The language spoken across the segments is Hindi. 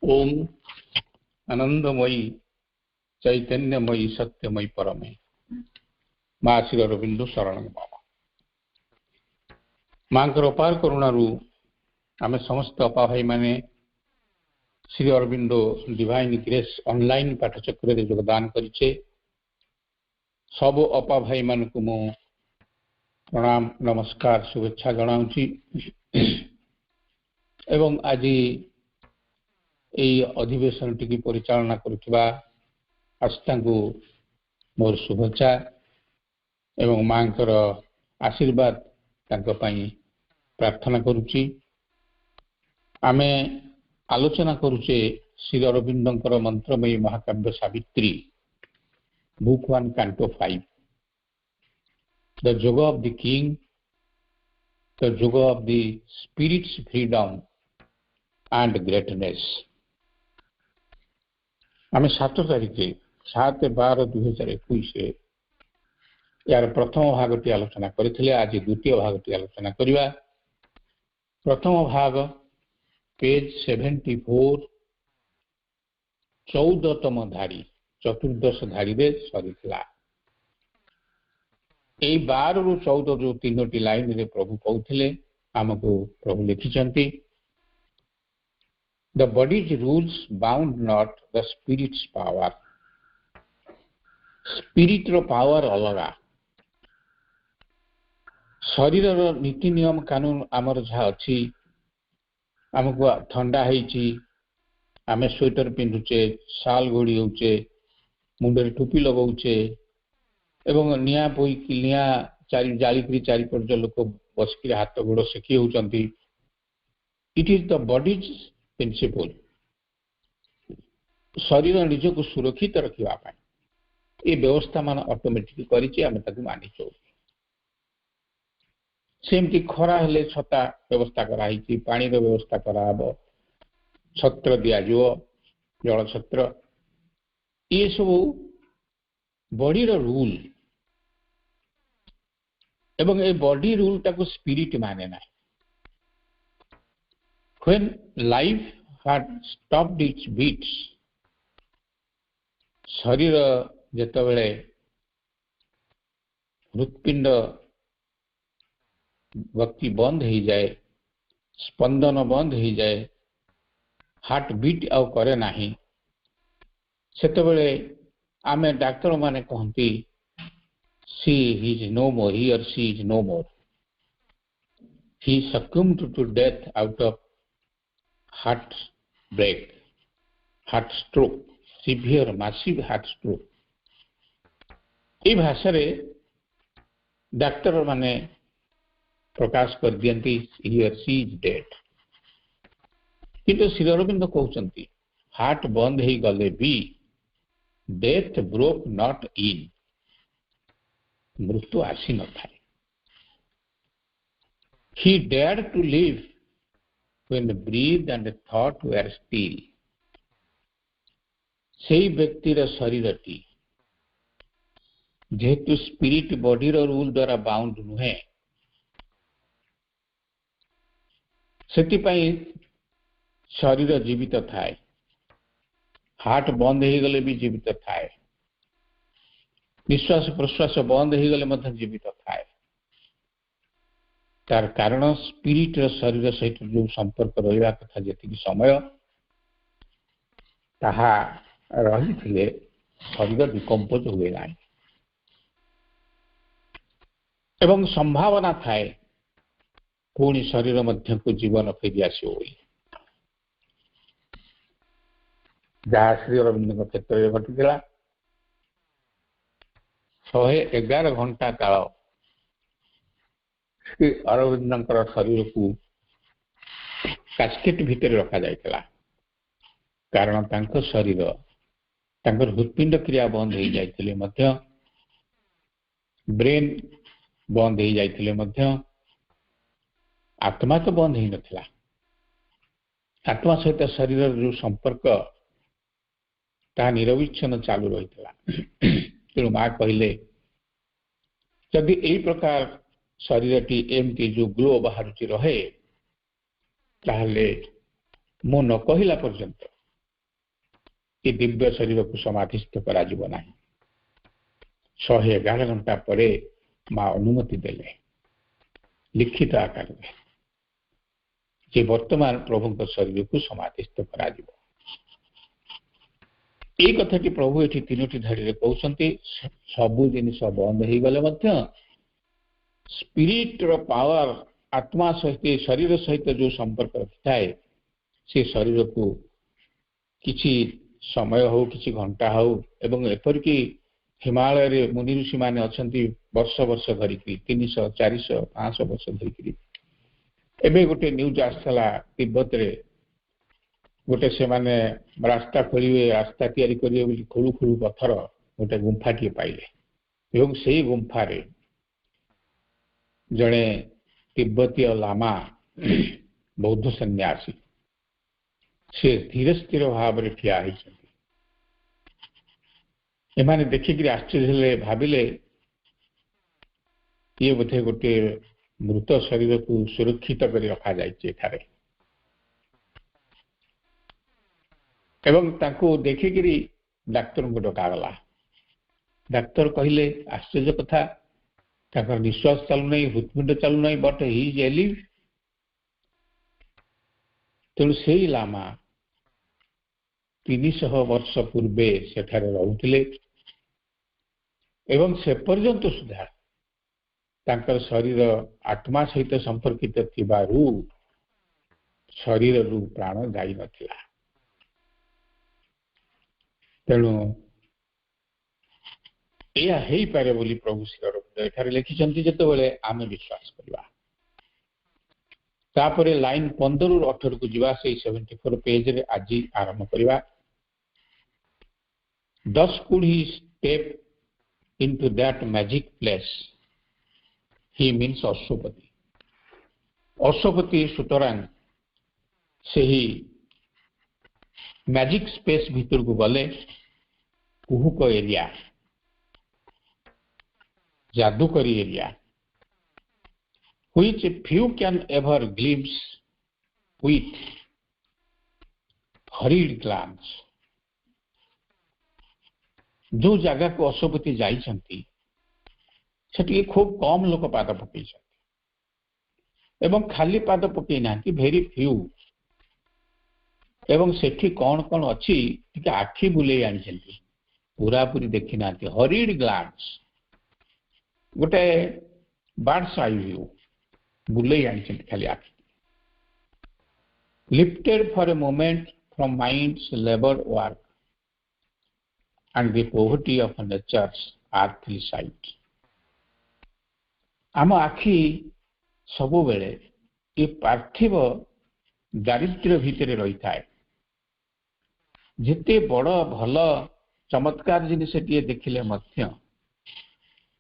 ओम आनंदमयी चैतन्यमयी सत्यमयी परमे माँ श्री अरविंदो शरण बाबा माँ अपार करुणारू आम समस्त अपा भाई माने Shri Aurobindo divine grace online पाठचक्र योगदान करिछे। सब अपा भाई मान को मु प्रणाम नमस्कार शुभेच्छा जनाऊँची एवं आज अधिवेशन टी परिचालना करुवा आस्था को मोर शुभेच्छा एवं माँ आशीर्वाद प्रार्थना करुच्ची। आमे आलोचना करुचे श्री अरविंदर मंत्रमयी महाकाव्य Savitri book 1 canto 5 the yoga of the king the yoga of the spirit's freedom and greatness. आम 7 तारिख 7/12/2021 यार प्रथम भागटी आलोचना करथिले। आज द्वितीय भागटी आलोचना करिवा। प्रथम भाग पेज 74 14तम धारी चतुर्दश धारी रे सरीला। एई 12 रु 14 जो तीनोटी लाइन रे प्रभु कहथिले हमको प्रभु लिखिचंती The body's rules bound not the spirit's power. Spirit रो पावर अलगा। शरीर रो नीति नियम कानून आमर जहा अछि हमको ठंडा हेची आमे स्वेटर पिंधुचे शाल घोड़ी होचे मुंडे टोपी लगाउचे एवं निया पोई किलिया चारि जालीकरी चारि पर जो लोक बसकी हाथ गोड़ सेकी होचंती। It is the body's principle. शरीर निज को सुरक्षित रखिबा पाई ए व्यवस्था मान ऑटोमेटिक करिछि आमे ताकू मानि चौ। सेमती खरा हेले छता व्यवस्था कराई पानी रो व्यवस्था कराबो छत्र दिया जो जल छत्र ये सब बॉडी रो रूल एवं ए बॉडी रूल ताको स्पिरिट माने ना। When life had stopped its beats शरीर जेतबेले हृत्पिंड गति बंद हो जाए स्पंदन बंद हो जाए हार्ट बीट आउ करे नाही सेतबेले आमे डॉक्टर माने कहंती सी इज नो मोर ही और she is no more he succumbed to death out of heart break heart stroke severe massive heart stroke। ए भाषा रे डॉक्टर माने प्रकाश कर दियंती ही और सी इज डेड। किंतु श्री अरविंद कहउचंती हार्ट बंद ही गले भी डेथ ब्रोक नॉट इन मृत्यु आसी न थाए। He dared to live when breath and thought were still। सेई व्यक्तिर शरीरटी जेहेतु स्पिरिट बॉडी रो रूल द्वारा बाउंड नुहे सेति पई शरीर जीवित थाए हार्ट बंद हो गले भी जीवित थाए निश्वास प्रश्वास बंद हो गले मध्य जीवित थाए। तार कारण स्पिरिट रो शरीर सहित जो संपर्क रहिबा कथा जेति समय ताहा रही थिले शरीर डिकम्पोज हुए नाही एवं संभावना थाए पुणी शरीर मध्य को जीवन फेरी आसो जहाँ श्री अरविंद क्षेत्र में घटी 111 घंटा काल श्री अरविंद शरीर को कास्केट भितर रखा जाइतला कारण तांको शरीर तांकर हृत्पिंड क्रिया बंद हो जाइतिले मध्य ब्रेन बंद हो जाइतिले मध्य आत्मा तो बंद ही नथिला। आत्मा सहित शरीर जो संपर्क ता निरविच्छन चालू रहितला। तेणु माँ कहले जदि एई प्रकार शरीरटी एमती जो ग्लो बाहरुची रहे ताहले मो न कहिला पर्यंत कि दिव्य शरीर को समाधिस्थ करा जिवो नाही। 111 घंटा परे मां अनुमति देले लिखित आकार में जे वर्तमान प्रभु शरीर को समाधिस्थ करा जिवो। এই কথাটি প্রভু এটি তিনোটি ধাড়িরে কହୁଛନ୍ତି ସବୁ ଜିନିଷ ବନ୍ଦ ହେଇଗଲେ ମଧ୍ୟ ସ୍ପିରିଟ ର ପାୱାର ଆତ୍ମା ସହିତ ଶରୀର ସହିତ ଯୋଉ ସମ୍ପର୍କ ରଖିଥାଏ ସେ ଶରୀରକୁ କିଛି ସମୟ ହଉ କିଛି ଘଣ୍ଟା ହଉ ଏବଂ ଏପରିକି ହିମାଳୟରେ ମୁନି ଋଷି ମାନେ ଅଛନ୍ତି ବର୍ଷ ବର୍ଷ ଧରିକି 300 400 500 ବର୍ଷ ଧରିକି। ଏବେ ଗୋଟେ ନ୍ୟୁଜ ଆସିଥିଲା ତିବ୍ବତରେ गोटे से माने रास्ता खोलिए रास्ता तैयारी करिए बोली खुलू खुलू पत्थर गोटे गुंफाटी पाइले एवं से गुंफारे जड़े तिब्बतीय लामा बौद्ध सन्यासी से धीरे स्थिर भाव में ठिया एमाने देखिक आश्चर्य भाविले ये बोधे गोटे मृत शरीर को सुरक्षित कर रखा जाए एवं ताको देखिकी डाक्तर को डकागला। डाक्तर कहले आश्चर्य कथा निश्वास चलू ना हृत्पिंड चलू ना बट ही इज एलिव। तेणु से लामा 300 वर्ष पूर्वे सेठारे रहुथिले एवं से पर्यंत सुधा तांकर शरीर आत्मा सहित संपर्कित थिबारु शरीर रु प्राण जाई नथिला। तेणु यह हो पारे बोली प्रभु श्री अरविंद एठारे लिखिछन्ति जेतेबेले आमे विश्वास करबा। तापरे लाइन 15 रु 18 को जिबा से 74 पेज रे आज आरंभ करबा। Thus could he step into that magic place. He means Ashwapati. Ashwapati सुतरां से ही मैजिक स्पेस भीतर को गले कुहुक एरिया जादूकरी area which few can ever glimpse with hurried glance। जो जगह को अश्वपति जाइछन्ति सेठी खूब कम लोक पाद पकईछन्ति एवं खाली पाद पकई नांती वेरी फ्यू एवं सेठी कौन कौन अच्छी आखि बुले आनी पूरा पूरी देखी ना हरिड ग्लांस गोटे बर्ड्स आई व्यू बुले आनी खाली आखि lifted for a moment from mind's labour work and the poverty of nature's earthly sight. आम आखि सबु बेले ये पार्थिव दारिद्र्य भितर रही थाए जिते बड़ भल चमत्कार जिनिस देखिले मध्य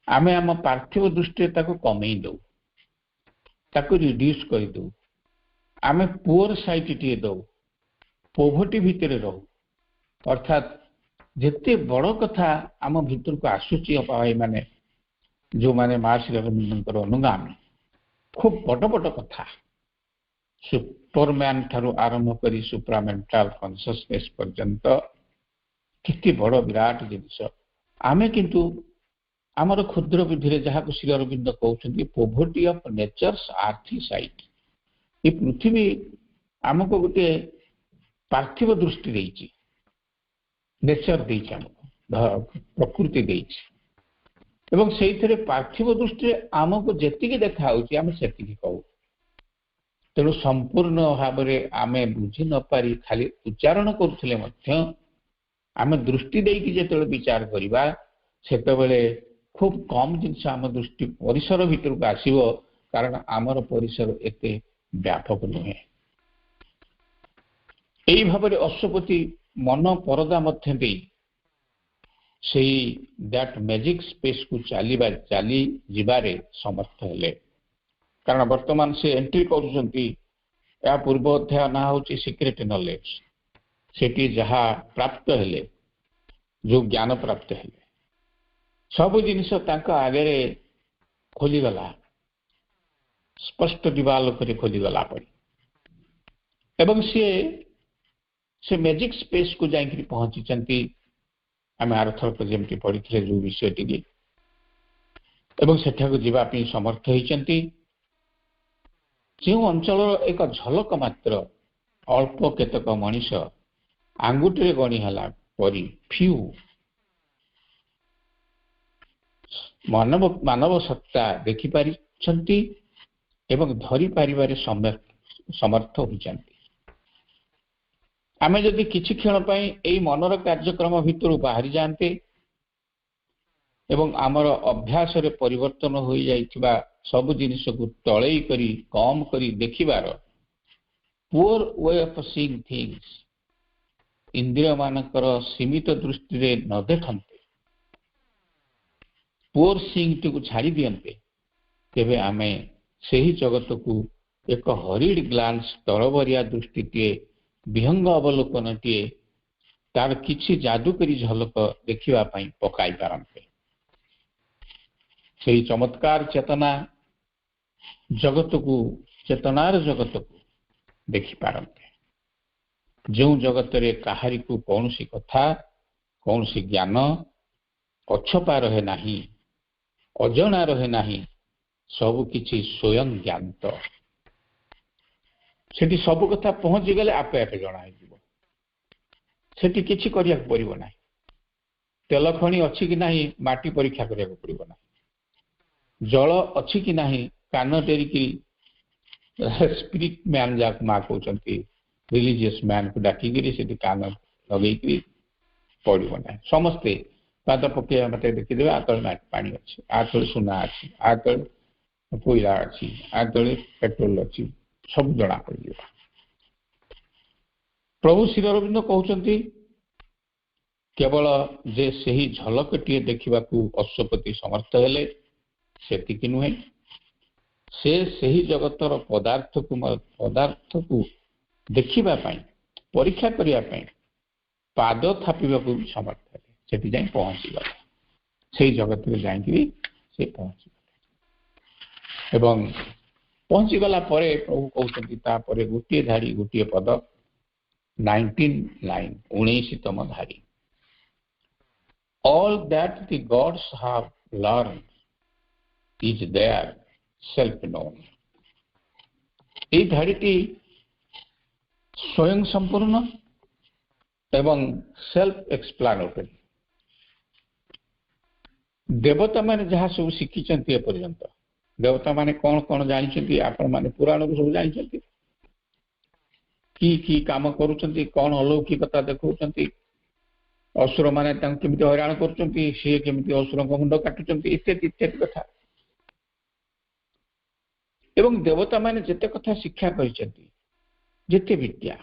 आमे आम पार्थिव दृष्टि ताको कमई दो ताको रिड्यूस कर दो आमे पुअर साइट टी दो पोवर्टी भितर रहू अर्थात जिते बड़ कथा आम भीतर को आसुची भाई माने जो माने मां श्री अरविंद अनुगामी खूब बड़ बड़ कथा सुपरमैन ठारू आरंभ करी सुप्रामेंटाल कॉन्शियसनेस पर्यंत किति बड़ विराट जिनिस आमे किंतु आमर क्षुद्र बुद्धि जहाँ को श्री अरविंद कहते poverty of nature's earthly sight ये पृथ्वी आमको गोटे पार्थिव दृष्टि देइछि नेचर देइछि आमको प्रकृति देइछि एवं सेइथरे पार्थिव दृष्टि आमको जेतिकी देखा होछि आमे सेतिकी कहू। तेणु संपूर्ण भाव में आमे बुझी न पारी खाली उच्चारण करुले आमे दृष्टि देकी जेते विचार करवा सेतेबेले खूब कम जिनस आम दृष्टि परिसर भीतर को आसीबो कारण आमर परिसर एते व्यापक नुहे। एई भाव में अश्वपति मन परदा मध्य दे सेही दैट मैजिक स्पेस को चली जिबारे समर्थ हेले कारण वर्तमान से एंट्री कर पूर्व अध्याय ना हूँ सिक्रेट नॉलेज सेठी जहा प्राप्त हेले जो ज्ञान प्राप्त हेले सब जिनिस आगे खोलीगला स्पष्ट दिवालोक खोलीगला पड़ी एवं सी से मैजिक स्पेस को जाइकरी पहुंची आम आरथरक जमी पढ़ी जो विषयटी एवं सेठाकू जावाई समर्थ होती जो अंचल एक झलक मात्र अल्प केतक मनीष आंगुठी गणी है परी फ्यू मानव सत्ता देखिपारी एवं धरी पारिबारे समर्थ होती आमे जदि किछि क्षण पई एई मनर कार्यक्रम भितर बाहरी जानते एवं आमर अभ्यास रे परिवर्तन हो जाइथिबा सब जिनिस को तळेई करी कम करी देखिबार poor way of seeing things इंद्रिय मानकर सीमित दृष्टि रे न देखन्ते पुअर सीइंग टी को छाड़ी दियन्ते तेबे आमे सेही जगत को एक हरिड ग्लांस तरबरिया दृष्टि विहंग अवलोकन टीए तार किछि जादूकरी झलक देखिबा पई पकाई पारंते सेही चमत्कार चेतना जगत को चेतनार जगत को देखि पारंते जो जगत रे काहारी को कौनसी कथा कौनसी ज्ञान अछपा रहे नाही अजणा रहे नाही सब किछि स्वयं ज्ञात सेठी सब कथा पहुंची गले आपे आपे जणा हिजिबो सेठी किछि करिया पड़िबो नाही तेल खणी अछि कि नाही माटी परीक्षा करिया पड़िबो नाही जल अछि कि नाही कान टेरिकी स्पिरिट मैन जाक मा कहउचंती रिलीजियस मैन को डाकिगिरी सेठी कान लगेइकी पड़िबो नाही समस्ते पाद पके मते देखिदेबे आतल माटी पानी अछि आतल सुना अछि आतल कोयला अछि आतल पेट्रोल अछि सब जणा पड़े प्रभु श्री अरविंद कहउचंती केवल जे सही झलक टीए देखिबा को अश्वपति समर्थ हेले सेतिकी नुहे से सही जगतर पदार्थ को देखिबा पई परीक्षा करिया पई पाद थापिबा को समर्थ हेले सेति जाई पहुंची गले सही जगत रे जाई से पहुंची गले एवं पहुंची गला परे प्रभु कहउचंती ता परे गोटिए धाड़ी गोटिए पद 19 line 19तम धाड़ी all that the gods have learned is their self known ए धाड़ीटी स्वयं संपूर्ण एवं सेल्फ एक्सप्लानेटरी देवता माने जहाँ सब शिखिचंती ए पर्यंत देवता माने कौन कौन जानिचंती आपण माने पुराण को सब जानिचंती की काम करूचंती कौन अलौकिकता देखौचंती असुर माने तांको केमिति हैरान करूचंती से केमिति असुर को मुंड काटुचंती इत्यादि इत्यादि कथा एवं देवता माने जेते कथा शिक्षा करिचंती जेते विद्या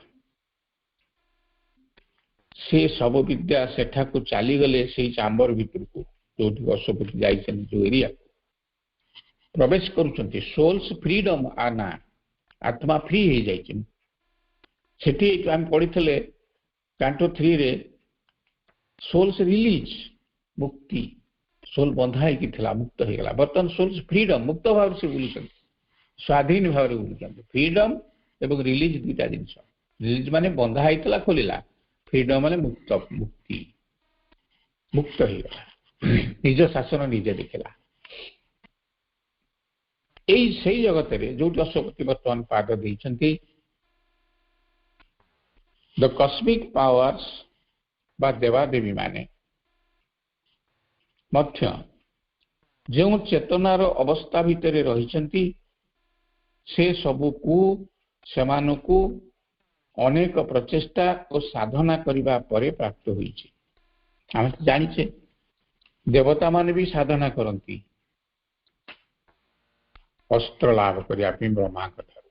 से सब विद्या सेठा को चली गले से चांबर भीतर को जो अश्वपति जाइछन जो एरिया प्रवेश करूचंती सोल्स फ्रीडम आना आत्मा फ्री हो जाइछन सेठी हम पढ़िथले कांटो 3 रे सोल्स रिलीज मुक्ति सोल बंधाई की थिला मुक्त हो गला बर्तन सोल्स फ्रीडम मुक्त भाव से बुलुचन स्वाधीन भाव रे बुलुचन फ्रीडम एवं रिलीज दुटा जिंस रिलीज माने बंधा हितला खोलिला फ्रीडम माने मुक्त मुक्ति मुक्त हो गला निज शासन निजे देखला एई सही जगत रे जो अश्वपति वर्तमान पाद देइछंती द कॉस्मिक पावर्स बा देवादेवी माने मध्य जो चेतनार अवस्था भितर रहिछंती से सबू को सेमानकु अनेक प्रचेष्टा और साधना करिबा परे प्राप्त होईछि हम जानिछे देवता माने भी साधना करंती अस्त्र लाभ करिया ब्रह्मा कथा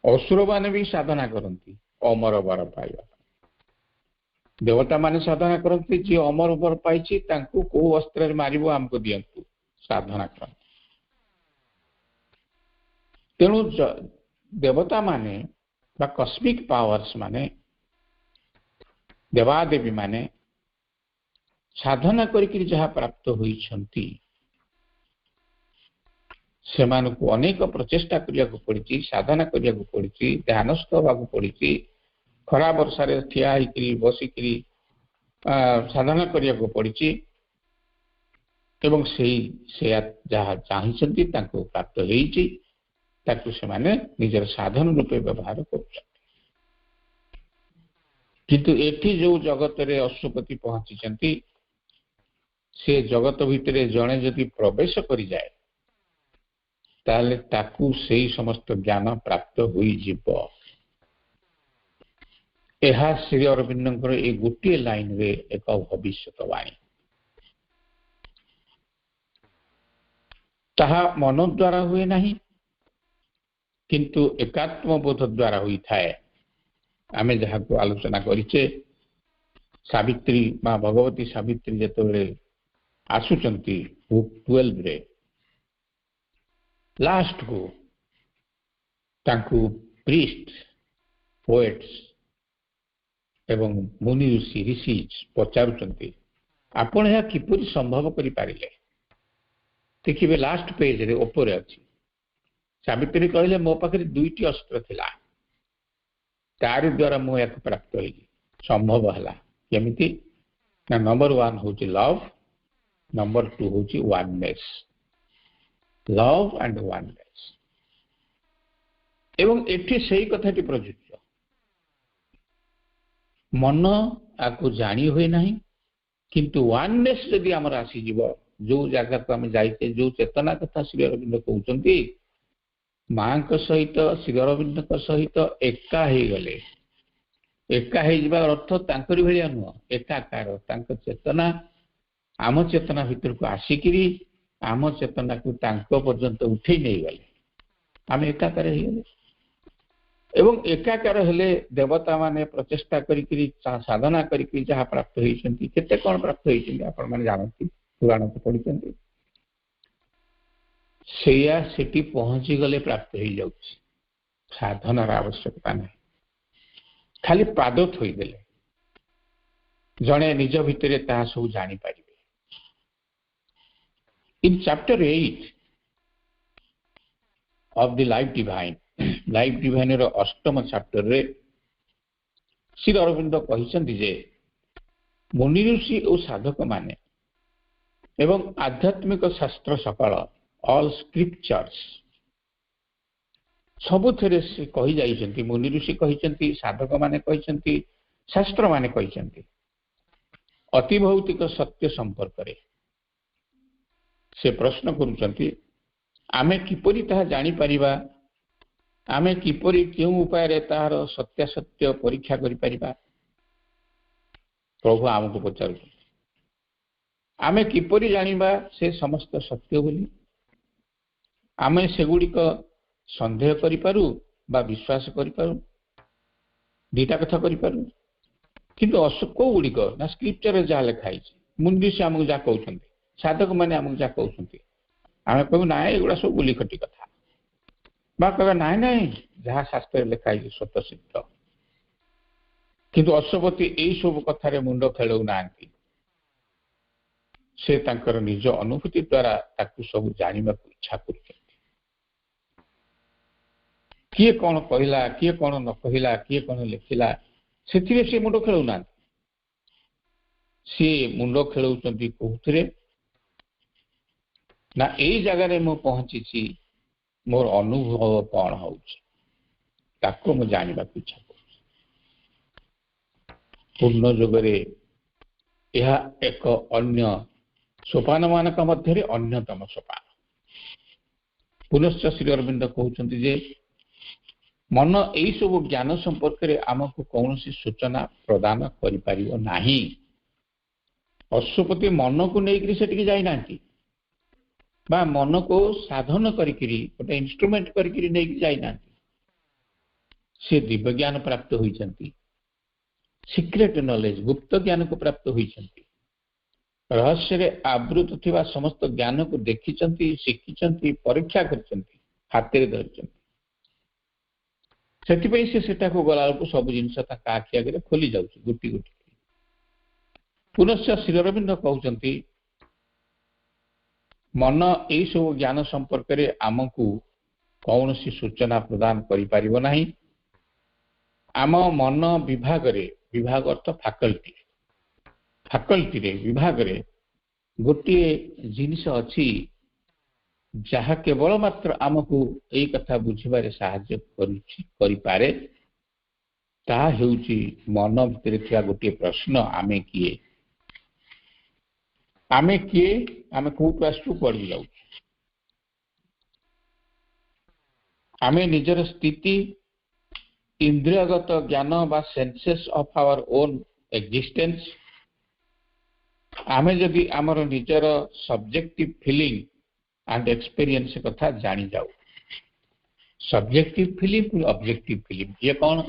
असुर माने भी साधना करंती अमर वर पाइबा देवता माने साधना करंती जे अमर वर पाइछि तांको को अस्त्र मारिबो हमको दियंतु साधना कर तेणु देवता माने बा कॉस्मिक पावर्स माने देवादेवी माने साधना करिकि जहा प्राप्त होइछंती सेमानकु अनेक प्रचेष्टा करिया को पड़िछि साधना करिया को पड़िछि ध्यानस्थ होगा को पड़िछि खरा वर्षारे ठिया होइकरी बसिकरी साधना करिया को पड़िछि एवं से जहाँ चाहिए प्राप्त होइछि ताकू से माने निजर साधन रूपे व्यवहार कर किंतु एठी जो जगत रे अश्वपति पहुंची से जगत भितर जड़े जदि प्रवेश करि जाए ताले ताकू सेही समस्त ज्ञान प्राप्त होई जिवो। एहा श्री अरविंदर ए गोटे लाइन रे एक भविष्यवाणी ताहा मन द्वारा हुए नहीं किंतु एकात्म बोध द्वारा हुई थाए। आमे जहाँ को आलोचना करिचे सावित्री मां भगवती सावित्री जेतबेले आसुचंती बुक 12 रे लास्ट को तांकु प्रीस्ट पोएट्स एवं मुनि ऋषि ऋषि पचारुचंती आपण या किपरि संभव करि पारिले। देखिबे लास्ट पेज रे ऊपर अछि सावित्री कहले मो पाखरे दुईटी अस्त्र थिला तार द्वारा मो एक प्राप्त होई संभव हला केमिति ना नंबर 1 होची लव नंबर 2 होची वननेस लव एंड वननेस एवं एठी सही कथाटी प्रयुक्त मन आकु जानी हुए नहीं किंतु वननेस यदि आमर आसी जीव जो जगह को आम जाइए जो चेतना कथा श्री अरविंद कहते माँ सहित श्री अरविंद सहित एका हो गले एका अर्थ तांकरी भलिया नुह एकाकार तांक चेतना आम चेतना भितर को आसिकी आम चेतना को तांक पर्यंत उठे नहीं गले आम एकाकार हो गले एवं एकाकार हेले देवता माने प्रचेष्टा करी साधना करी जहाँ प्राप्त होती केते कौन प्राप्त होती आपण माने जानती पुराण को पढ़ी से पहुंची गले प्राप्त हो जाउछि साधनार आवश्यकता नहीं खाली पाद थोईदेले जड़े निज भितर ता सब जानी पारिबे। In chapter 8 of the life divine रो अष्टम चैप्टर रे श्री अरविंद कहिसंती जे मुनि ऋषि और साधक माने एवं आध्यात्मिक शास्त्र सकल ऑल स्क्रिप्चर्स सबुथिरे से कही जाइछंती मुनि ऋषि कहिसंती साधक माने कहिसंती शास्त्र माने कहिसंती अति भौतिक सत्य संपर्क रे से प्रश्न करूचंती आमे किपरि ताहा जानि परिबा आमे किपरि केउ उपाय रे ताहार सत्यासत्य परीक्षा करि परिबा प्रभु आमको पचारु आमे किपरि जानिबा से समस्त सत्य बोली आमे सेगुड़िक संदेह करि पारु बा विश्वास करि पारु दीटा कथा करि पारु किंतु को गुड़िक ना स्क्रिप्चर जहाँ लिखाई मुनि से आमको जहाँ कहते साधक मैंने आमको जहाँ कहते आम कहू ना एगुड़ा सब गुली खटी कथा बा कह ना ना जहाँ शास्त्र लिखाई सत सिद्ध किंतु अश्वपति यही सब कथार मुंड खेलौ ना से तांकर निज अनुभूति द्वारा ताकू सब जानिबा को इच्छा करते किए कौन कहला किए कौन न कहला किए कौन लिखिला से मुंड खेलौ ना सी मुंड खेलौचंती कोथरे ना एई जगह रे मो पहुंची मोर अनुभव कौन होउछ ताको मो जानिबा को इच्छा कर पूर्ण जुगरे यह एक अन्य सोपान मानक मध्य अन्यतम सोपान पुनश्च श्री अरविंद कहते जे मन यही सब ज्ञान संपर्क में आमको कौन सूचना प्रदान करें अश्वपति मन को लेकर से जाना बा मन को साधन करी गोटे इंस्ट्रूमेंट करी जाना से दिव्य ज्ञान प्राप्त होती सीक्रेट नॉलेज गुप्त ज्ञान को प्राप्त होती रहस्य रे आवृत थिबा समस्त ज्ञान को देखिचंती शिखिचंती परीक्षा करचंती हाथ में धरिचंती से सेटा को गला को सब जिनस आखि आगे खोली जाउची गुटी गुटी पुनश्च श्री अरविंद कहउचंती मन यही सब ज्ञान संपर्क में आमको कौन सी सूचना प्रदान करि पारिबो नाही आम मन विभाग रे, विभाग अर्थ फैकल्टी, फैकल्टी रे विभाग रे गोटे जिनिस अच्छी जहा केवल मात्र आमको यही कथा बुझे साहाय्य करिपारे, ताहा हेउची मन भितर थिया गोटे प्रश्न, आमे किए, आमे किए, आमे कोटु आसु पड़ी जाऊ, आमे निजर स्थिति इंद्रियगत ज्ञान बा senses of our own existence, आमे जदि आमर निजर सब्जेक्टिव फीलिंग एंड एक्सपीरियंस कथा जानी जाऊ। सब्जेक्टिव फीलिंग ऑब्जेक्टिव फीलिंग ये कौन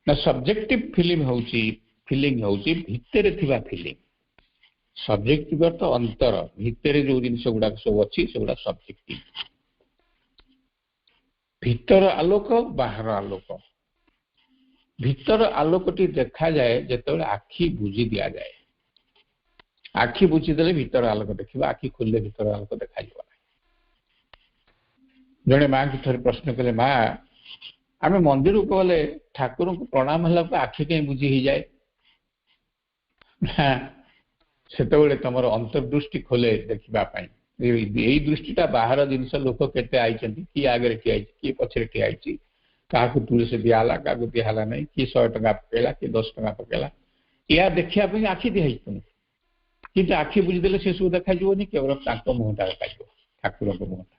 ना, सब्जेक्टिव फीलिंग होची भितर थिबा फीलिंग, सब्जेक्टिव अर्थ अंतर भितर जो जिनिस गुडा सब अच्छी से गुडा सब्जेक्टिव, भितर आलोक बाहर आलोक, भितर आलोकटी देखा जाए जिते आखि बुझी दि जाए, आखि बुझीदे भितर आलोक देखा, आखि खोलिले भितर आलोक देखा। जड़े माँ की थोड़े प्रश्न कले, माँ आम मंदिर को गले ठाकुर को प्रणाम है आखि कहीं बुझी ही जाए, से तुम अंतर्दृष्टि खोले देखापी, यही दृष्टिटा बाहर जिनस लोक केते आई, किए आगे ठिया, किए पछरे ठिया, क्या तुलसी दिहला, क्या दिहला नहीं, किए 100 टका पकेला, किए 10 टका पकेला, या देखापी आखि दिखाई तुम कि आखि बुझीदे से सब देखा केवल मुहटा देखा ठाकुर को मुहटा,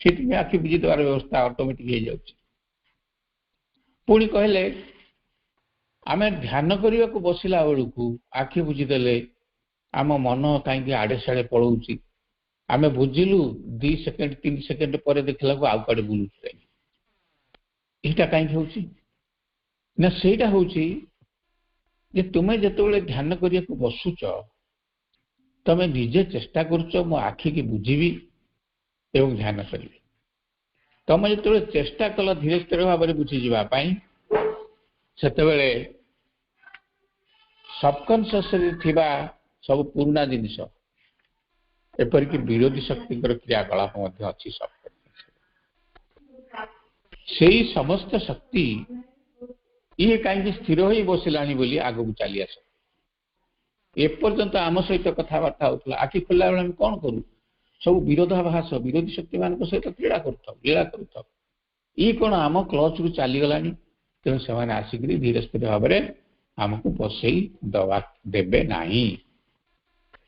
से आखि बुझीदार व्यवस्था ऑटोमेटिक हो। पुणी कहले आम ध्यान करने को बसला बेलू आखि बुझीदे आम मन कहीं आड़े साड़े पलाऊँ, आम बुझिलु 2 सेकेंड 3 सेकेंड पर देखला आउ कड़े बुलू, यहाँ कहीं ना सेटा हूँ तुम्हें जिते ध्यान करने को बसुच तमें निजे चेष्टा करुच मो आखि की बुझीबी एवं ध्यान करी, तुम जो चेष्टा कल धीरे स्थिर भाव में बुझी जावाई से सबकनसियस सब पुराना जिनिस एपरिक विरोधी शक्ति क्रियाकलाप अच्छी से समस्त शक्ति ये कहीं स्थिर हो बसला आग को चली आस एपर्यंत आम सहित कथबार्ता होता आखि खोला बेले कौन करूँ सब विरोधाभास विरोधी शक्ति मान सहित क्रीड़ा लीला कर ये कौन आम क्लच रु चलीगला तेणु से आसिक धीरे स्थिर भाव में आमको बसई दवा देवे ना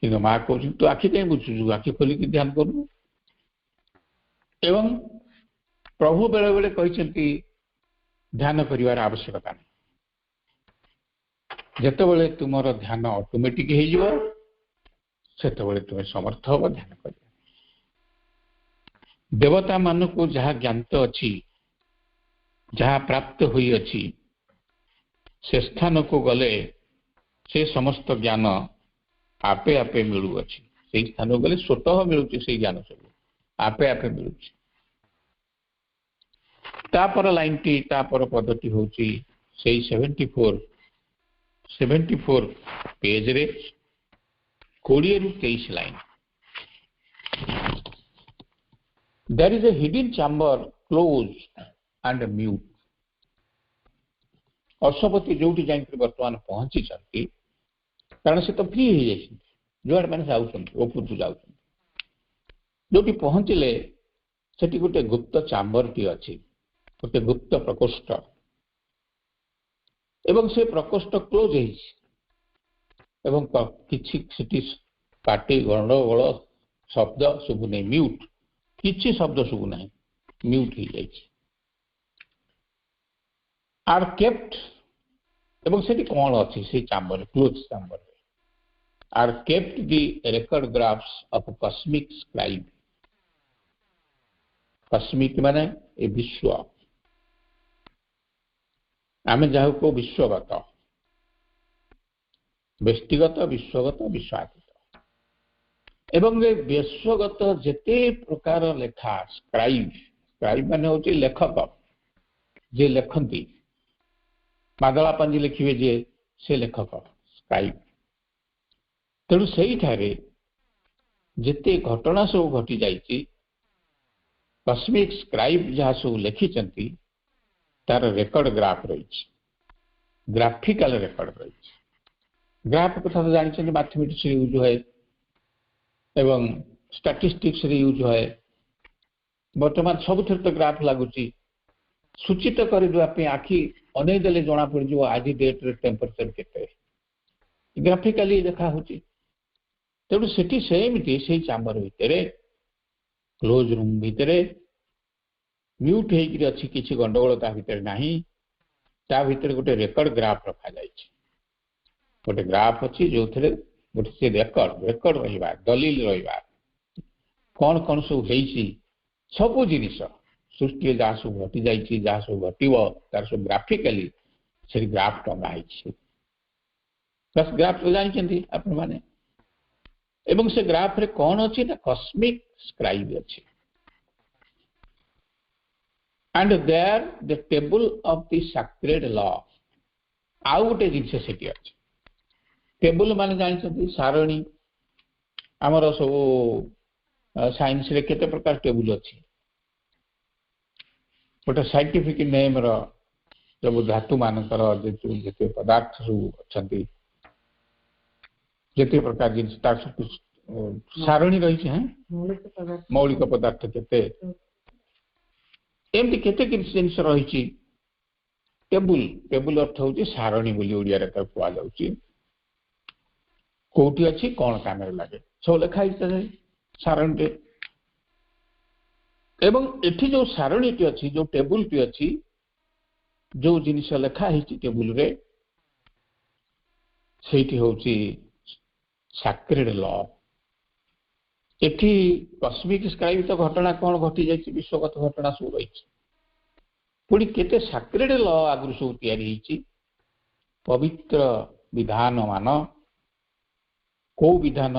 कि माँ कह तू आखि कहीं बुझुचु आखि खोलिक ध्यान करू एवं प्रभु बेले बेले कहते ध्यान करिवार आवश्यकता नहीं जितेबले तुम ध्यान ऑटोमेटिक से तुम्हें समर्थ हो ध्यान कर देवता मान को जहाँ ज्ञात अच्छी जहाँ प्राप्त हुई अच्छी से स्थान को गले से समस्त ज्ञान आपे आपे मिलू अच्छी से स्थान को गले स्वतः मिलूँ से ज्ञान सब आपे आपे मिलू तापर लाइन टी तापर पदटी हूँ से 74 पेज रे 20 रु 23 line there is a hidden chamber close and mute Ashwapati जोटी जाई वर्तमान पहुंची कारण से तो फ्री हो जाए जुआड़ मैंने जाऊँ जोटी पहुंचले सेठी गोटे गुप्त चैम्बर टी अच्छी गोटे गुप्त प्रकोष्ठ एवं से प्रकोष्ठ क्लोज एवं किसी पार्टी गंडगोल शब्द शुभु नहीं म्यूट किसी शब्द शुभु नहीं म्यूट हो जाए आर केप्ट एवं से कौन अच्छी से chamber close chamber are kept the record graphs of cosmic scribe cosmic माने ए विश्व आम जहाँ को विश्वगत व्यक्तिगत विश्वगत विश्वातीत एवं विश्वगत जेते प्रकार लेखा स्क्राइब स्क्राइब माने होची लेखक जे लेखंती मादला पांजी लिखिबे जे से लेखक स्क्राइब तेणु से जेते घटना सब घटी जाइए कॉस्मिक स्क्राइब जहाँ सब लिखिंट तार रेकर्ड ग्राफ रही, ग्राफिकल रेकर्ड रही। ग्राफ कथा तो जानते मैथमेटिक्स यूज है एवं स्टैटिस्टिक्स यूज है। बर्तमान सब तो ग्राफ लगुच सूचित करदे आखि अनेदेले जना पड़ आज डेट रे टेम्परेचर केते ग्राफिकली देखा होची। तेणु सेठी सेमती से चैम्बर भितर क्लोज रूम भितर म्यूट होकर अच्छी किसी गंडगोल ता भितर नहीं, ता भितर गोटे रेकर्ड ग्राफ रखा जाए। गोटे ग्राफ अच्छी जो थे गोटे से रेकर्ड रेकर्ड रहा दलील रहा कौन कौन सब सबू जिनिस सृष्टि जहाँ सब घटी जाइए जहाँ सब घटव तार सब ग्राफिकली से ग्राफ टंगाई। बस ग्राफ तो जानते आपण मैंने एवं से ग्राफ रे कौन अच्छी ना कस्मिक स्क्राइब अच्छी and there the table of the sacred law आउ गोटे जिनस से अच्छे। टेबल मान जानते सारणी आमर सब साइंस रे केते प्रकार टेबल अच्छी। गोटे साइंटिफिक नेम रो सब धातु मानकर जिते पदार्थ सब अच्छा जिते प्रकार जिनस सारणी रही है मौलिक पदार्थ केते एमती केते जिनस रही। टेबुल टेबुल अर्थ हूँ सारणी बोली ओडिया रे कहुआ जाउची। कोठी अच्छी कौन काम लगे सब लिखाई सारणी एवं एठी जो सारणी टी अच्छी जो टेबुल टी अच्छी जो जिनिस लिखाई टेबुल रे सेठी होची सैक्रेड लॉ। एठी कस्मिक स्क्राइब तो घटना कौन घटी जाइए विश्वगत घटना सब रही पुणी केते सैक्रेड लॉ आगु सब तैयारी पवित्र विधान मान को विधान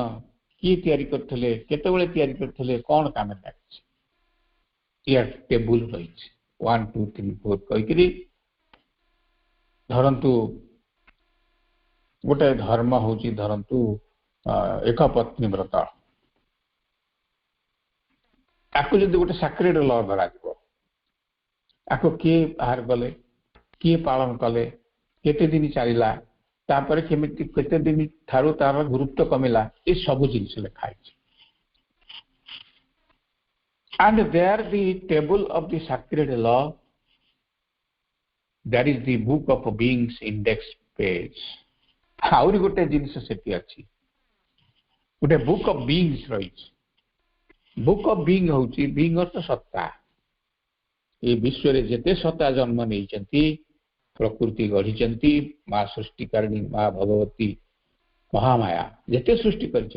किए तैयारी करथिले केतेबेले तैयारी करथिले कौन काम लगे या टेबुल रही 1 2 3 4 कहिकरी धरंतु गोटे धर्म होची धरंतु एक पत्नी व्रत आपको जब गोटे सैक्रेड लॉ धरा आपको किए बाहर गले किए पालन कले केते दिन चलला तापर केमिति केते दिन थारु तार गुरुत्व कमिला ये सब जिनिस लिखाई। And there the table of the sacred law that is the book of being's index page. आउरी गोटे जिनिस सेठी अछि गोटे बुक ऑफ बीइंग्स रही। बुक ऑफ बीइंग होची बीइंग अर्थ सत्ता। ये विश्व रे जेते सत्ता जन्म नहीं प्रकृति गढ़ी माँ सृष्टिकारिणी माँ भगवती महामाया जेते सृष्टि कर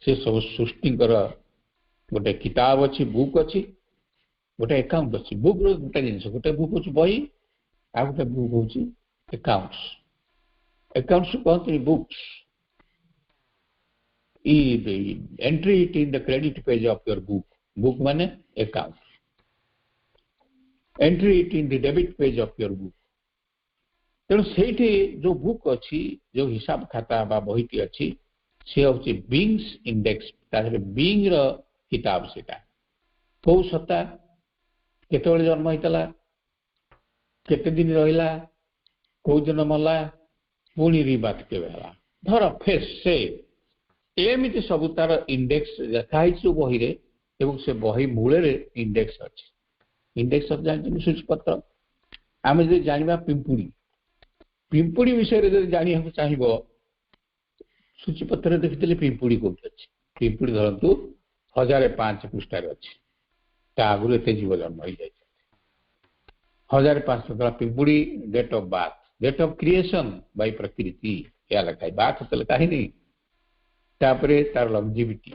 से सब सृष्टि गोटे किताब अच्छी बुक अच्छी गोटे अकाउंट अच्छी। बुक गोटे जिन गोटे बुक हूँ बही आ गोटे बुक हूँ अकाउंट्स। अकाउंट्स कहते books entry it in the credit page of your book. Book माने account entry it in the debit page of your book. तेणु से जो बुक अच्छी जो हिसाब खाता बा बहीटी अच्छी से हूँ बीइंग्स इंडेक्स बीइंग रो किताब से कौ सत्ता केते जन्म होता केते दिन रहा कौ दिन मला पुणी रिबात के धर फेस से एमती सब तार इंडेक्स लिखाई बही रे एवं से बही मूल इंडेक्स अच्छी। इंडेक्स जानते सूचीपत्र आम जो जाना पिंपुड़ी पिंपुड़ी विषय जो जाना चाहिए सूचीपत्र देखते पिंपुड़ी कौट अच्छी पिंपुड़ी धरतु 1005 पृष्ठार अच्छी आगुरी एत जीव जन्म हो जाए 1005 पृष्ठा पिंपुड़ी date of birth date of creation by प्रकृति या लिखाई बात तो लिखा ही नहीं तापरे तार लंजिविटी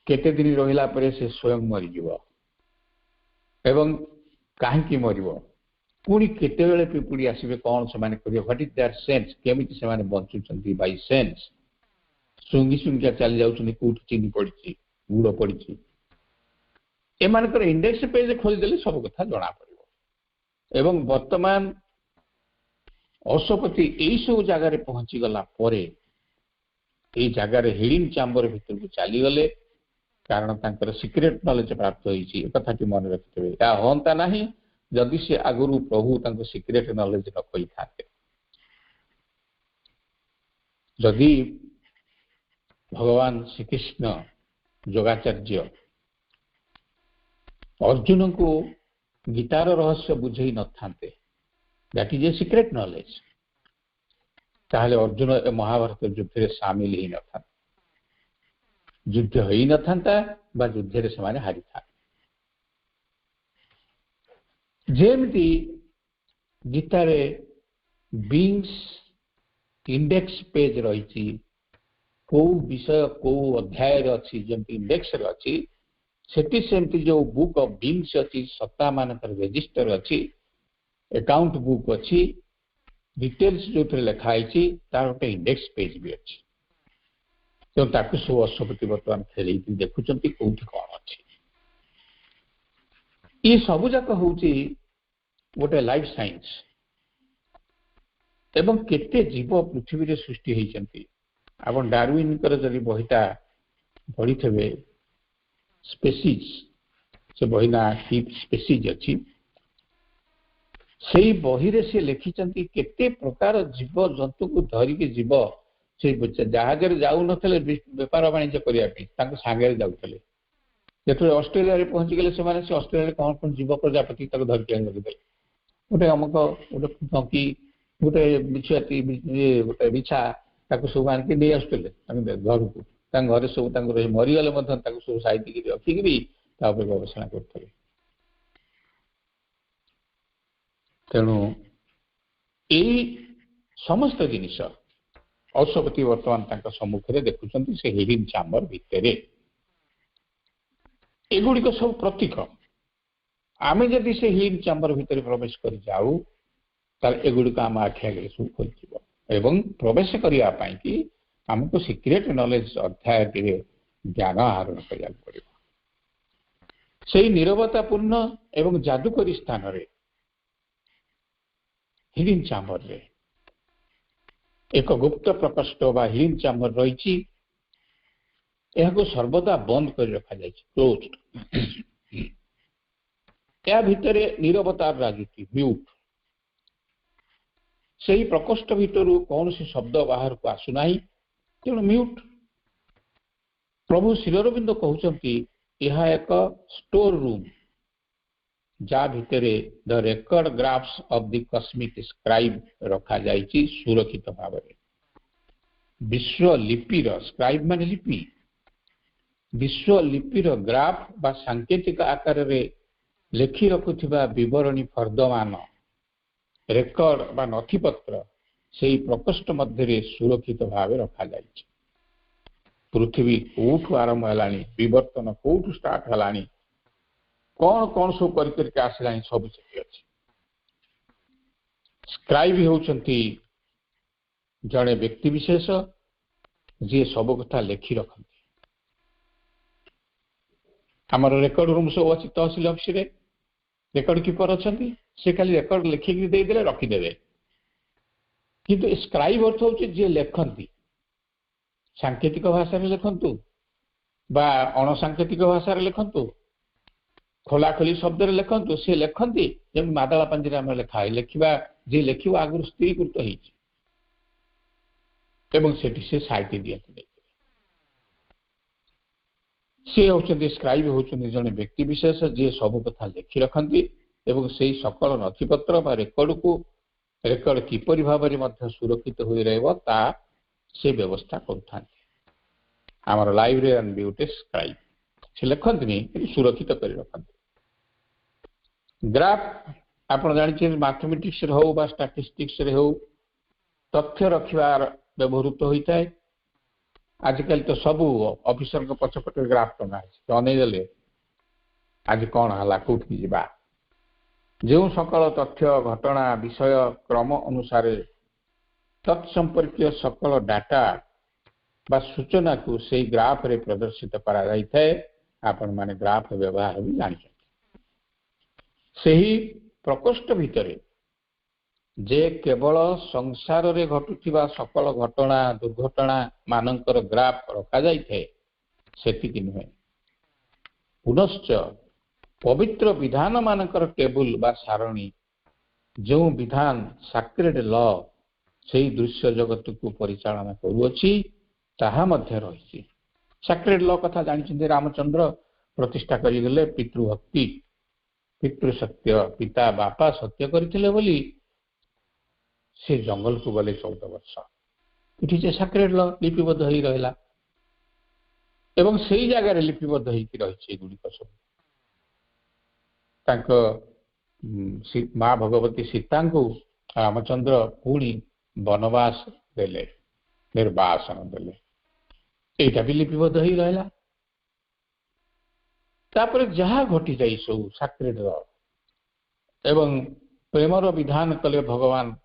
केते दिन रहिला परे से स्वयं मरीजिव एवं कहीं मर पुणी केते पिपुड़ी आसवे कौन से व्हाट इज देयर सेंस केमिति से बंचुंट बाय सेंस सुंगी सुंगिया चली जाऊँ कौट चीनी पड़ी गुड़ पड़ी एमानकर इंडेक्स पेज खोलीदेले सब कथा जना पड़ो। एवं वर्तमान अशोपति यही सब जगार पहुंची गला परे ये जगार हिडन चैम्बर भीतर को चलीगले कारण तांकर सीक्रेट नॉलेज प्राप्त होती कथाटी मन रखिथे या हंता ना जदि से आगुरु प्रभु तांको सीक्रेट नॉलेज न कहि थाते जदि भगवान श्री कृष्ण योगाचार्य अर्जुन को गीतार रहस्य बुझे न थाते that is a secret knowledge ताहले अर्जुन ए महाभारत युद्ध रे शामिल ही न था युद्ध ही न थांता बा युद्ध रे समान हारि था जेमती गीता रे बीइंग्स इंडेक्स पेज रही को विषय को अध्याय रे अछि जेमती इंडेक्स रे अछि सेठी सेमती जो बुक ऑफ बीइंग्स अछि सत्ता मानकर रजिस्टर अछि अकाउंट बुक अछि डिटेल्स जो लिखा है तार गोटे इंडेक्स पेज भी अच्छी तो ताकू सब अश्वपति बर्तमान खेल देखुं कौटी कौन अच्छी ये सबू जाक हूँ गोटे लाइफ साइंस एवं केते जीव पृथ्वी रे सृष्टि होती आप डार्विन जदि बहीटा पढ़ी थे स्पेसीज से बही ना की स्पेसीज अच्छी से बही रे से लिखिचंती केते प्रकार जीव जंतु को धरिके जीव से जहाज रे जाऊ नथले व्यापार वाणिज्य करिया पे ताको सांगे जाउतले जेतो ऑस्ट्रेलिया रे पहुंची गेले से माने से ऑस्ट्रेलिया रे कोन जीव प्रजापति ताको धर के आनि दे गोटे अमक गोटे टंकी गोटे बिछाती गोटे बिछा ताको सब आन के नै आस्ट्रेले ताको घर को तां घरे सब ताको रे मरि गेले मधन ताको सब साइड के रखी के भी ता पर गवेषणा करथले तेणु यही समस्त जिनिस अश्वपति वर्तमान सम्मुखें देखुं से हिडन चैम्बर भितर एगुड़िक सब प्रतीक आमे जदि से हिडन चैम्बर भितर प्रवेश कर जाऊ तार एगुड़िक आम आखि आगे सब खोल एवं प्रवेश करने कि आमको सीक्रेट नॉलेज अध्याय ज्ञान आहरण करा पड़े से नीरवतापूर्ण एवं जादुकरी स्थान रे हिडन चैम्बर रे एक गुप्त प्रकोष्ठ बा हिडन चैम्बर रही सर्वदा बंद कर रखा जाए क्लोज्ड या भितर नीरवतार राजनीति म्यूट से ही प्रकोष्ठ भितर कौन सी शब्द बाहर को आसुना तेणु म्यूट प्रभु श्रीअरविंद कहते यह एक स्टोर रूम जा भितरे the record graphs of the cosmic scribe रखा जाइछि सुरक्षित भाव में विश्व लिपिर स्क्राइब माने लिपि विश्व लिपिर ग्राफ बा सांकेतिक आकार रे लेखि रखुथिबा विवरणी फर्दमान रेकर्ड बा नथिपत्र सेही प्रकोष्ठ मध्य रे सुरक्षित भाव रखा जाइछि पृथ्वी कोठु आरंभ हलानी विवर्तन कोठु स्टार्ट हलानी कौन कौन सब करके आसला सब अच्छी स्क्राइब होउछंती जड़े व्यक्ति विशेष जी सब कथा लिखि रखती आमर रेकर्ड रूम सब अच्छी तहसिल ऑफिस रे रेकर्ड कीपर अच्छा से खाली रेकर्ड लिखिक देदेले रखिदेवे किंतु स्क्राइब अर्थ हूँ जी लिखती सांकेतिक भाषा लिखतु बा अणसांकेतिक भाषा लिखतु खोलाखोली शब्द लिखतु सी लिखती जमी मादला पांजी आम लिखा लिखा जी लिख आगुरी स्थिरीकृत से साइट दिखते सी होती स्क्राइब होती जड़े व्यक्ति विशेष जी सब कथा लिखि रखती से सकल नथिपत्र बा रेकर्ड को रेकर्ड किपरि भाव में सुरक्षित हो रहा से व्यवस्था कर लाइब्रेरियन भी गोटे स्क्राइब से लिखती सुरक्षित कर रखती ग्राफ आप जानते मैथमेटिक्स हो बा स्टैटिस्टिक्स हो तथ्य रखार व्यवहृत होता है आजिकल तो सबू ऑफिसर को पछपटे ग्राफ टंगा तो अनेदेले आज कौन है कौटि जा जो सकल तथ्य घटना विषय क्रम अनुसार तत्संपर्कीय सकल डाटा बा सूचना को से ग्राफ रे प्रदर्शित करा जाइए आपण माने ग्राफ व्यवहार भी जानी से ही प्रकोष्ठ भितर जे केवल संसार रे घटुथिबा सकल घटना दुर्घटना मानकर ग्राफ रखा जाइए सेतिक नुहे पुनश्च पवित्र विधान मानकर टेबुल बा सारणी जो विधान साक्रेड ल से दृश्य जगत को परिचालन करुअछि ताहा मध्य रही। साक्रेड ल कथा जानी रामचंद्र प्रतिष्ठा करगले पितृभक्ति पितृ सत्य पिता बापा सत्य करथिले बोली से जंगल को गले 14 वर्ष ये साक्रेड ल लिपिबद्ध हो रहा एवं से जगार लिपिबद्ध होगी गुड़िक सब माँ भगवती सीता को रामचंद्र पुणी वनवास देले निर्वासन देले यहाँ भी लिपिबद्ध हो रहा तापर जहाँ घटी जाई सब साक्रेड एवं प्रेमर विधान कले भगवान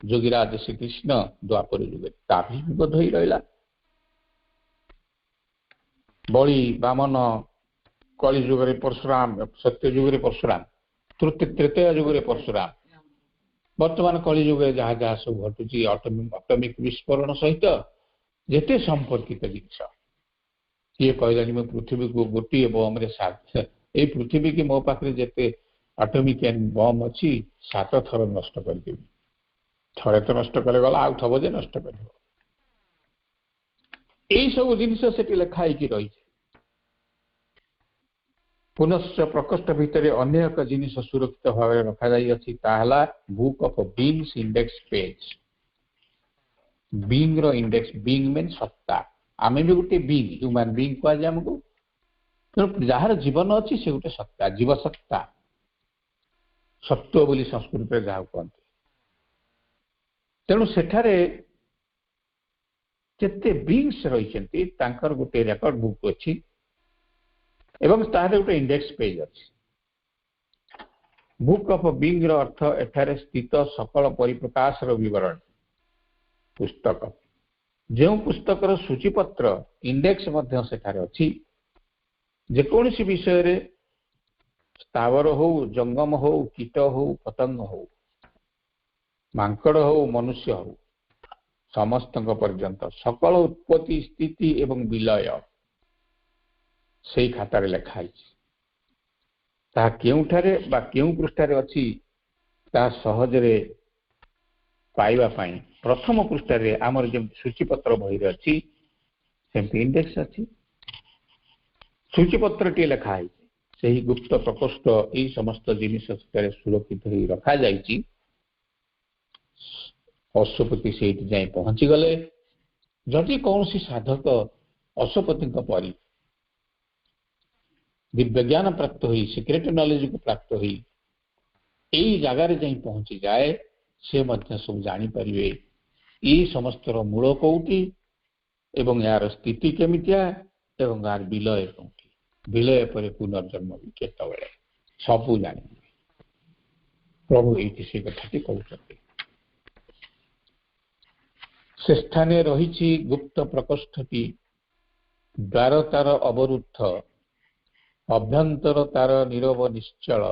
जोगीराज श्रीकृष्ण द्वापर युगे ता भी लिपिबद्ध हो रहा बलि बामन कली जुगे परशुराम सत्य जुगे परशुराम तृतीय जुगे परशुराम वर्तमान कली जुगे जहाँ जहाँ सब घटुची अटमिक विस्फोरण सहित जेते संपर्कित जिनस ये कहलानी मो पृथ्वी को गोटे बम रे पृथ्वी की मो पाखे जेते अटमिक बम अच्छी 7 थर नष्ट करदेवी थे तो नष्ट कर गला आउ थब जे नष्ट कर यही सब जिनस से लिखाई रही पुनश्च प्रकोष्ठ भितर अनेक जिनिस सुरक्षित भाव रखा रखा book of being's index page being रो इंडेक्स बींग मीन सत्ता आम भी गोटे बींग ह्यूमन बींग कहुए आमको जार जीवन अच्छी से गोटे सत्ता जीव सत्ता सत्व बोली संस्कृत में जहाँ कहते तेणु सेठारे जेते बींग्स रही गोटे रेकर्ड बुक अच्छी एवं तार गोटे इंडेक्स पेज अच्छी बुक ऑफ बींग रो अर्थ एठारे स्थित सकल परिप्रकाश विवरण पुस्तक जो पुस्तक सूचीपत्र इंडेक्स अच्छी जेकोसी विषय रे स्थावर हो जंगम हो कीट हो पतंग हो मांकड़ हो मनुष्य हो समस्त पर्यंत सकल उत्पत्ति स्थिति एवं विलय से खातार लिखाई केउठारे बा केउ पृष्ठारे अच्छी ता सहजरे पाइबा पाई प्रथम पृष्ठारे आमर जो सूचीपत्र बही अच्छी सेमती इंडेक्स अच्छी सूचीपत्र टी लिखाई से ही गुप्त प्रकोष्ठ यही समस्त जिनिस सुरक्षित हो रखा जाइए अश्वपति से जाए पहुंची गले जदि कौन साधक अश्वपति परी दिव्य ज्ञान प्राप्त हुई सिक्रेट नॉलेज को प्राप्त हुई यही जगार जाए पहुंची जाए से मध्य सब जापर ये समस्त मूल कौटी एवं यार स्थिति केमितिया एवं यार विलय कौटी विलय पर पुनर्जन्म भी केतबेले सबू जान प्रभु ये से कथाटी कहते से स्थाने रही गुप्त प्रकोष्ठटी द्वार तार अवरुद्ध अभ्यंतर तार नीरव निश्चल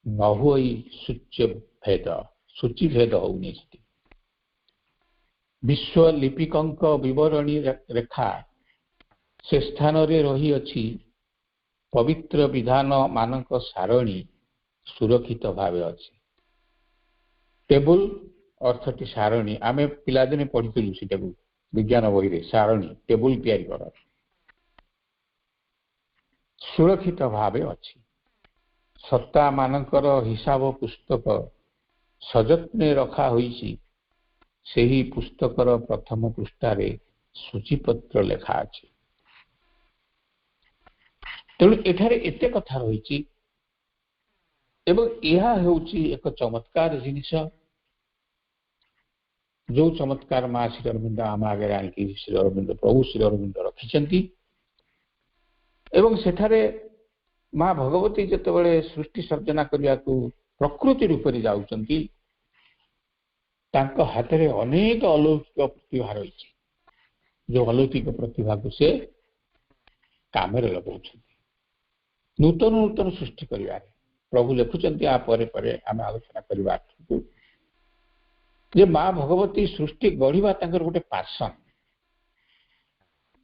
न हुई सूची भेद होनी विश्व लिपिकंक विवरणी रेखा से स्थान रे रही अच्छी पवित्र विधान मानक सारणी सुरक्षित भाव अच्छी टेबुल अर्थटी सारणी आम पिलादिने पढ़ी से विज्ञान बही रे सारणी टेबुल तैयारी कर सुरक्षित भाव अच्छी सत्ता मानकर हिसाब पुस्तक सजत्ने रखा हुई से ही पुस्तकर प्रथम पृष्ठारे सूचीपत्र लेखा अच्छी तेणु एठारे एते कथा रही एवं यह होची एक चमत्कार जिनिस जो चमत्कार माँ श्री अरविंद आम आगे आनिकी श्री अरविंद प्रभु श्री अरविंद रखिंट एवं सेठारे माँ भगवती जितेबाला सृष्टि सर्जना करने को प्रकृति रूप से जाऊँगी हाथ में अनेक अलौकिक प्रतिभा रही जो अलौकिक प्रतिभा को से काम लगा नूतन नूतन सृष्टि कर प्रभु लिखुंट आम आलोचना करवा जे माँ भगवती सृष्टि गढ़ा गोटे पासन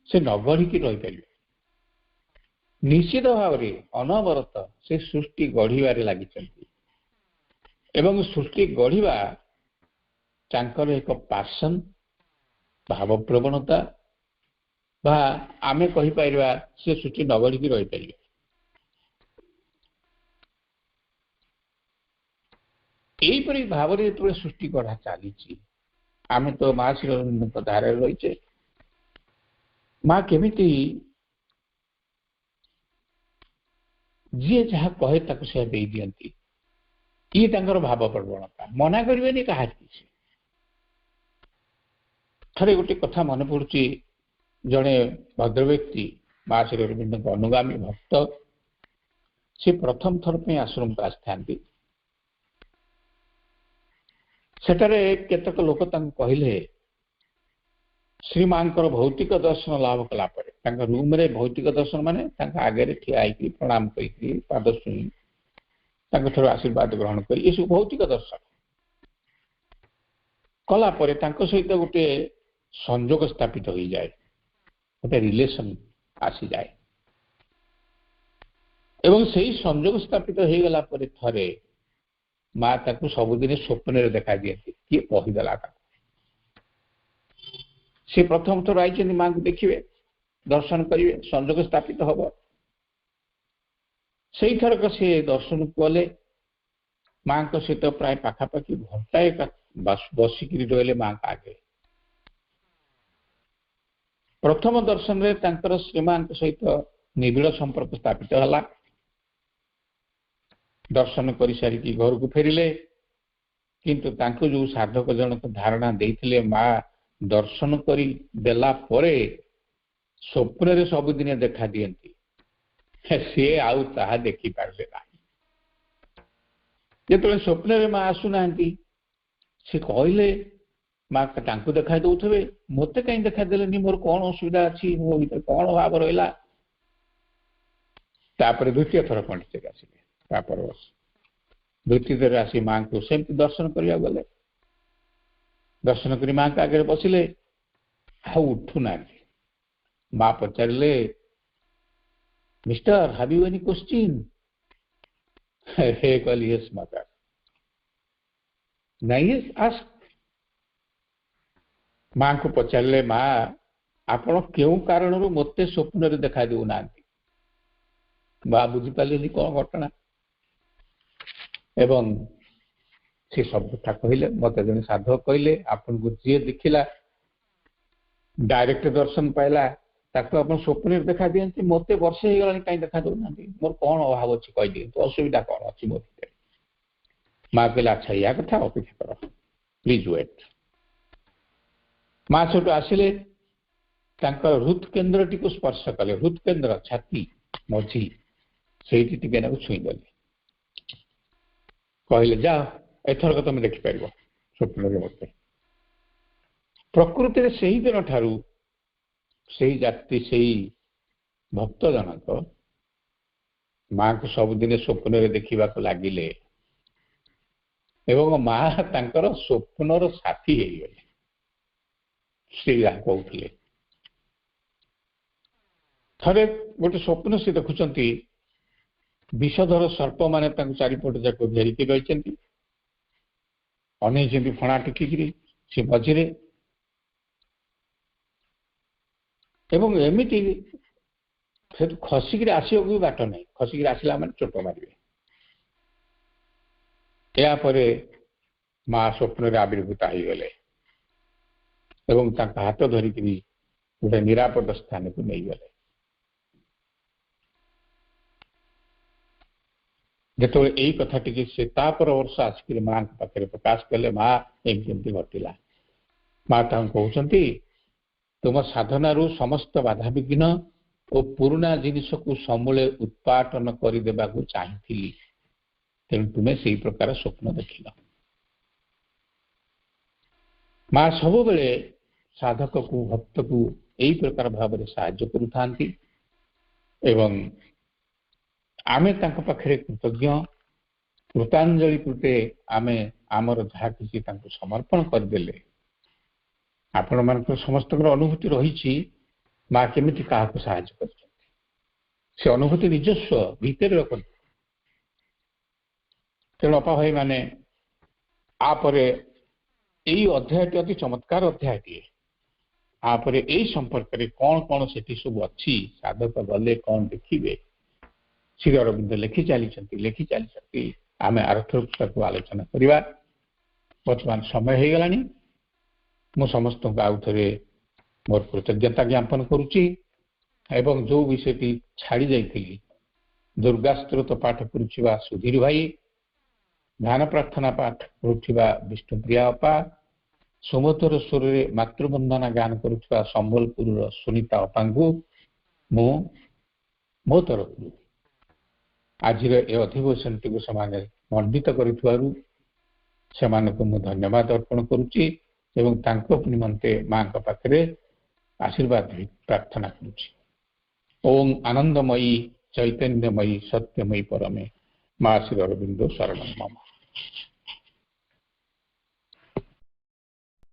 से न गढ़ी रही पारे निश्चित भाव में अनवरत से सृष्टि गढ़िबारे लागिଛନ୍ତି एवं सृष्टि गढ़िबा तांकर एक पैशन भाव प्रवणता बा आमे कहि पाइबा से सृष्टि न गढ़िकी रहि परिबे। एहीपरि भाव में जो सृष्टि गढ़ा चली आमे तो माँ श्री अरविंद धारे रही माँ केमिति जी जहाँ कहे ताको से दे दियंती ये तांकर भाव प्रवणता मना करेनि कहा थरे गोटे कथा मन पड़ुची जड़े भद्र व्यक्ति माँ श्री अरविंद अनुगामी भक्त से प्रथम थर पे आश्रम को आसि सेठारे केतक लोक कहले श्रीमांकर भौतिक दर्शन लाभ कला रूम रे भौतिक दर्शन माने आगे ठिया प्रणाम कर पाद छुई आशीर्वाद ग्रहण कर ये सब भौतिक दर्शन कला सहित गोटे संजोग स्थापित हो जाए गोटे रिलेशन आसी जाए एवं सही संजोग स्थापित हो गला थरे माँ ताकू सबुदिन स्वप्न देखा दियंती किए कहीदेला से प्रथम थर आई माँ को देखिए दर्शन करेंगे संजोग स्थापित हम से थरक से दर्शन कले माँ सहित प्राय पाखापाखि घंटाए बसिक रही माँ आगे प्रथम दर्शन में श्रीमान सहित निबिड़ संपर्क स्थापित है दर्शन कर सारिकी घर को फेरिले किंतु तांको जो साधक जनक धारणा देइथिले माँ दर्शन करी देला परे स्वप्न रे सबुदिन देखा दियंती सी आउ ताहा देखि पारले ना जेतले स्वप्न रे माँ आसुना से कहले माँ तांको देखा दउथबे मते कहीं देखा देलेनी मोर कौन असुविधा अछि मो भीतर कौन भाव रहिला तापर द्वितीय थर पंडित आसिले द्वितीय थर आसी माँ को सेमती दर्शन करिया गले दर्शन करी माँ के आगे बसिले उठू ना माँ पचारे mister have you any question हे कहली यस मदर नहीं आस्क माँ को पचारे माँ आपण क्यों कारण मते स्वप्न रे देखा दउ ना माँ बुझीपारे कौन घटना एवं से सब कथा कहले मत जन साधक कहले आपन को जी देखिला डायरेक्ट दर्शन पाइला ताको अपन स्वप्न देखा दियंती मते वर्ष हे गलानी काई देखा दउ ना मोर कौन अभाव अछि कहि दे तो असुविधा कौन अछि मोर भीतर माँ कहला अच्छा या कथा अपेक्षा करो प्लीज वेट माँ छोट आसिले हृद केन्द्र टी को स्पर्श कले हृद केन्द्र छाती मझी से छुई गले कहले जा एथर तुम देखिपार स्वप्न मत प्रकृति से ही दिन ठारू से जाति से भक्त जनक माँ को सबुदिन स्वप्न देखा लगिले एवं माँ तांकर स्वप्नर साथी हो गले से कहते थरे गोटे स्वप्न से देखुंती विषधर सर्प माने चारिपट जाक घेरिकी रही अने फणा टिकी से मझिरे एवं एमती खसिक आसवाक भी बाट नहीं खसिक आसला माने चोट मारे यापर माँ स्वप्न आविर्भूता हो गले एवं हाथ धरिक गोटे निरापद स्थान को नहीं गले जो यही कथा टी से तापर वर्ष आसिक माँ पाखे प्रकाश कले माँ एमती घटला माँ कहते तुम साधना समस्त बाधा विघ्न और पुराना जिनिस को समूले उत्पाटन करदेवा चाहिए तेणु तुम्हें से प्रकार स्वप्न देखिल माँ सब बेले साधक को भक्त को यही प्रकार भाव में साहाय्य करुता एवं आमे तांको पाखरे कृतज्ञ कृतांजलि कृते आमे आमर जहाँ किसी तांको समर्पण करदेले आपण मान समस्त अनुभूति रही माँ केमिति काहाको साहाय्य कर से अनुभूति निजस्व भितर रखते। तेणु अपा भाई माने आपरे यही अध्यायटी अति चमत्कार अध्यायटीए। आपरे यही संपर्क में कौन कौन से सब अच्छी साधक गले कौन देखिए श्री अरविंद लिखि चली आम आरथर आलोचना करवा। बर्तमान समय हो गलानी मु समस्त को आउ थे मोर कृतज्ञता ज्ञापन करुच्ची एवं जो विषयटी छाड़ी जाइली दुर्गास्त्रोत पाठ करुवा सुधीर भाई, ध्यान प्रार्थना पाठ करुवा विष्णुप्रिया अपा, सुमधुर स्वर मातृवंदना गान करुवा संबलपुर सुनीता अपांगु मो तरफ आज अधिवेशन टी मंडित करूँ धन्यवाद अर्पण करुच्ची एवं निमंते मां पाखे आशीर्वाद प्रार्थना करुच्ची। ओम आनंदमयी चैतन्यमयी सत्यमयी परमे मां श्री अरविंदो शरणं मम।